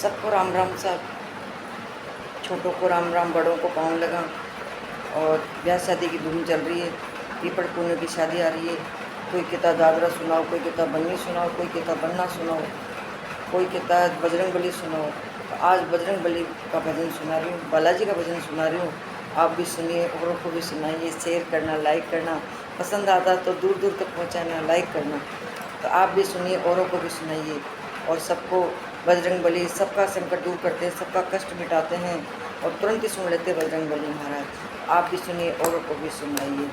सबको राम राम साहब। छोटों को राम राम, बड़ों को पाँव लगा। और ब्याह शादी की धूम चल रही है। पीपड़ पुण्य की शादी आ रही है। कोई कहता दादरा सुनाओ, कोई कहता बन्नी सुनाओ, कोई कहता बन्ना सुनाओ, कोई कहता है बजरंग बली सुनाओ। तो आज बजरंग बली का भजन सुना रही हूँ, बालाजी का भजन सुना रही हूँ। आप भी सुनिए, औरों को भी सुनाइए, शेयर करना, लाइक करना, पसंद आता तो दूर दूर तक पहुँचाना, लाइक करना। तो आप भी सुनिए, औरों को भी सुनाइए। और सबको बजरंग बली सबका संकट दूर करते हैं, सबका कष्ट मिटाते हैं और तुरंत ही सुन लेते हैं बजरंग बली महाराज। आप भी सुनिए, औरों को भी सुनाइए।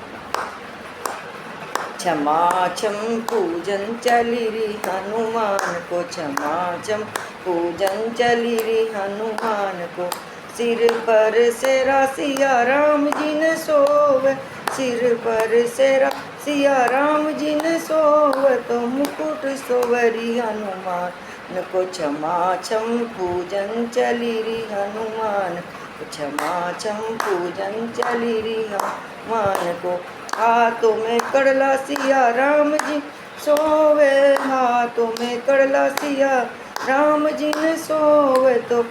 क्षमा छम पूजन चली री हनुमान को, क्षमा छम पूजन चली री हनुमान को। सिर पर सेरा सिया राम जी ने सोवे, सिर पर सेरा सिया राम जी ने सोवे, तो मुकुट सोवरी हनुमान को। क्षमा छम पूजन चली री हनुमान को, क्षमा छम पूजन चली री हनुमान को। हाथों में कड़ला सिया राम जी सोवे, हाथों में कड़ला सिया राम जी ने सोवे, तो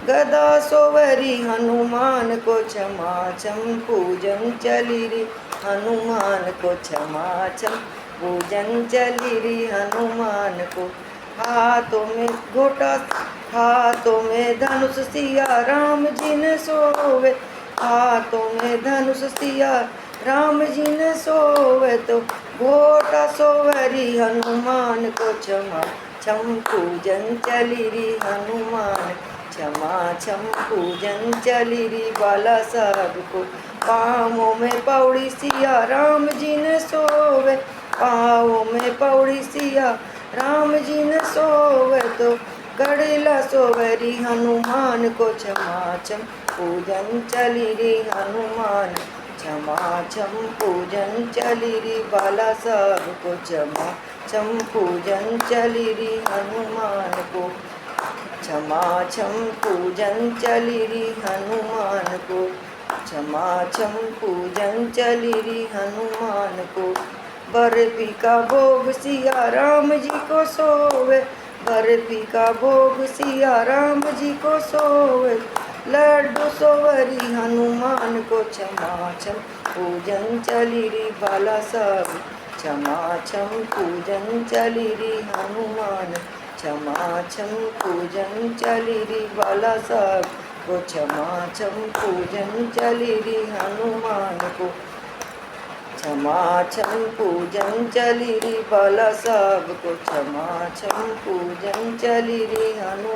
गदा सोवरी हनुमान को। क्षमा छम पूजन चली री हनुमान को, क्षमा छम पूजन चली री हनुमान को। हाथों में घोटा, हाथों में धनुष सिया राम जी ने सोवे, हाथों में धनुष सिया राम जी ने सोवे, तो घोटा सोवरी हनुमान को। क्षमा छम पूजन चली री हनुमान, क्षमा छम पूजन चली री बाला साहब को। पाँवों में पौड़ी सिया राम जी ने सोवे, पाँवों में पौड़ी सिया राम जी ने सोवे, तो गड़ला सोवरी हनुमान को। क्षमा छम पूजन चली री हनुमान, क्षमा छम पूजन चली री बाला साहब को। क्षमा छम पूजन चली री हनुमान को, क्षमा छम पूजन चली री हनुमान को, क्षमा छम पूजन चली री हनुमान को। बर्फी का भोग सिया राम जी को सोवे, बर्फी का भोग सिया राम जी को सोवे, लड्डू सोवरी हनुमान को। क्षमा छम पूजन चली री बाला साहब, क्षमा छम पूजन चली री हनुमान, क्षमा छम पूजन चली री बाला साहब को। क्षमा छम पूजन चली री हनुमान को, क्षमा छम पूजन चली री बाला साहब को। क्षमा छम पूजन चली री हनुमान।